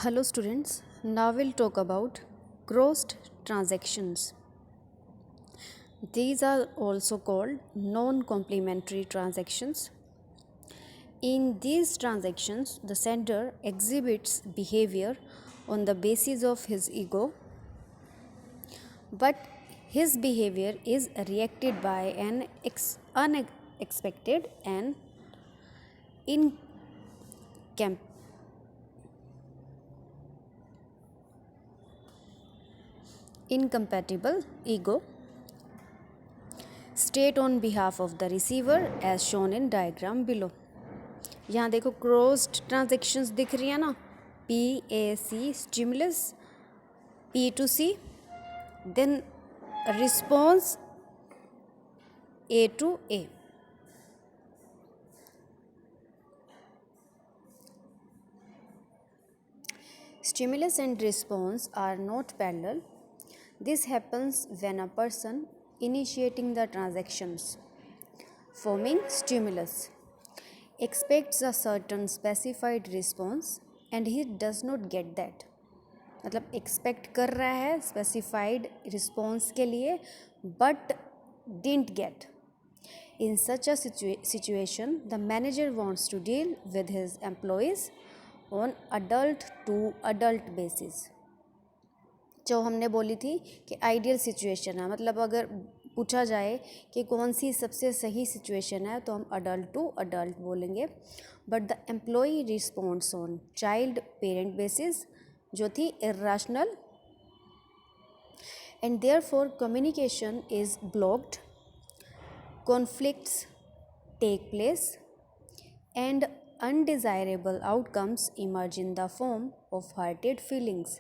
Hello students, now we'll talk about crossed transactions. These are also called non-complementary transactions. In these transactions, the sender exhibits behavior on the basis of his ego, but his behavior is reacted by an unexpected and incam- incompatible ego state on behalf of the receiver as shown in diagram below. यहाँ देखो crossed transactions दिख रही है ना, PAC stimulus, P2C, then response A2A. Stimulus and response are not parallel. This happens when a person initiating the transactions, forming stimulus, expects a certain specified response and he does not get that. मतलब expect कर रहा है specified response के लिए but didn't get. In such a situation, the manager wants to deal with his employees on adult to adult basis. जो हमने बोली थी कि आइडियल सिचुएशन है, मतलब अगर पूछा जाए कि कौन सी सबसे सही सिचुएशन है तो हम अडल्ट टू अडल्ट बोलेंगे. But the employee responds on child parent basis जो थी irrational, and therefore communication is blocked, conflicts take place, and undesirable outcomes emerge in the form of hurted feelings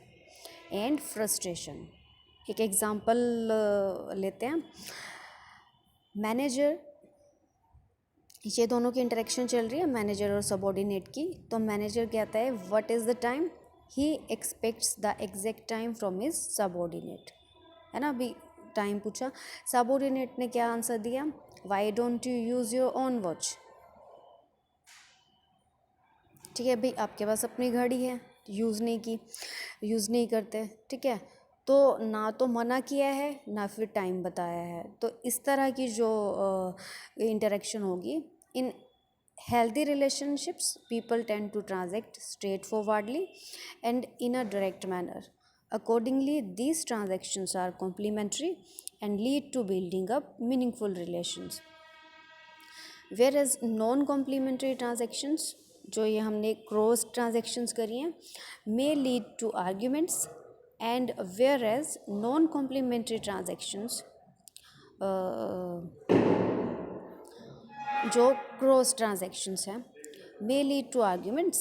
and frustration. एक example लेते हैं. Manager, ये दोनों की interaction चल रही है मैनेजर और सबॉर्डिनेट की. तो मैनेजर कहता है what is the time, he aspects the exact time from his subordinate, है ना. अभी टाइम पूछा, सबॉर्डिनेट ने क्या आंसर दिया, why don't you use your own watch. ठीक है भाई, आपके पास अपनी घड़ी है, यूज़ नहीं करते. ठीक है, तो ना तो मना किया है ना फिर टाइम बताया है. तो इस तरह की जो इंटरेक्शन होगी इन healthy relationships, people tend to transact straightforwardly and in a direct manner. Accordingly, these transactions are complementary and lead to building up meaningful relations. Whereas non-complementary transactions, जो ये हमने क्रॉस ट्रांजेक्शन्स करी हैं, may lead to arguments, and whereas non-complementary transactions जो cross transactions हैं may lead to arguments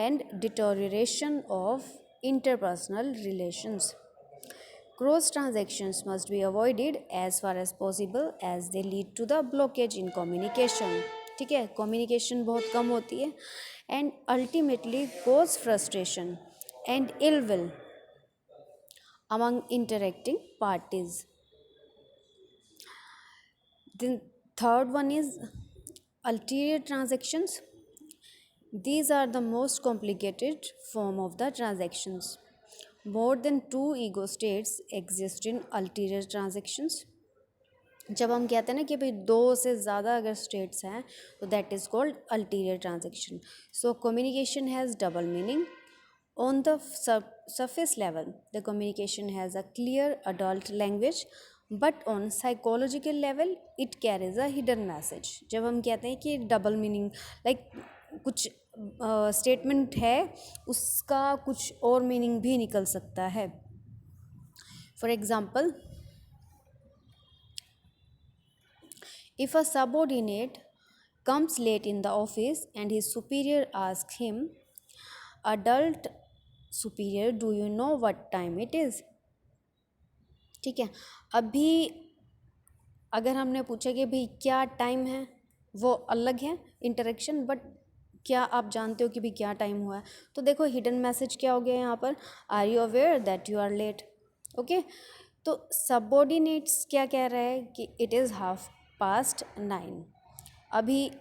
and deterioration of interpersonal relations. Cross transactions must be avoided as far as possible as they lead to the blockage in communication. ठीक है, communication बहुत कम होती है and ultimately cause frustration and ill will among interacting parties. Then third one is ulterior transactions. These are the most complicated form of the transactions. More than two ego states exist in ulterior transactions. जब हम कहते हैं ना कि भाई दो से ज़्यादा अगर स्टेट्स हैं तो that is called ulterior transaction. So communication has double meaning. On the surface level, the communication has a clear adult language, but on psychological level, it carries a hidden message. जब हम कहते हैं कि double meaning like कुछ statement है उसका कुछ और मीनिंग भी निकल सकता है. For example, if a subordinate comes late in the office and his superior asks him, adult superior, do you know what time it is? ठीक है, अभी अगर हमने पूछा कि भाई क्या टाइम है, वो अलग है इंटरेक्शन, बट क्या आप जानते हो कि भाई क्या टाइम हुआ है. तो देखो हिडन मैसेज क्या हो गया यहाँ पर, are you aware that you are late. Okay, तो सबऑर्डिनेट्स क्या कह रहा है कि इट इज़ 9:30. अभी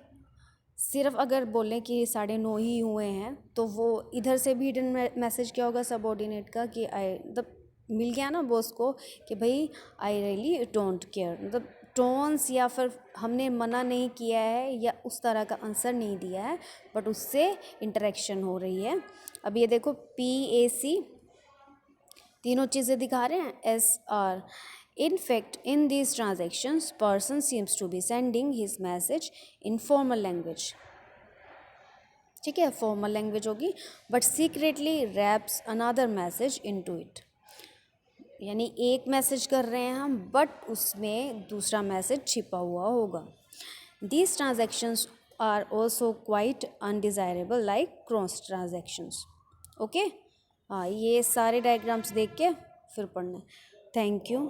सिर्फ अगर बोलें कि 9:30 ही हुए हैं तो वो इधर से भी हिडन मैसेज क्या होगा सबऑर्डिनेट का कि आई मतलब मिल गया ना बॉस को कि भाई आई रियली डोंट केयर, मतलब टोन्स या फिर हमने मना नहीं किया है या उस तरह का आंसर नहीं दिया है, बट उससे इंटरेक्शन हो रही है। अब ये देखो PAC तीनों चीज़ें दिखा रहे हैं SR। In fact, in these transactions, person seems to be sending his message in formal language. ठीक है, फॉर्मल लैंग्वेज होगी, but secretly wraps another message into it. यानी एक मैसेज कर रहे हैं हम, बट उसमें दूसरा मैसेज छिपा हुआ होगा। These transactions are also quite undesirable like cross transactions. Okay, हाँ, ये सारे डायग्राम्स देख के फिर पढ़ना है। Thank you.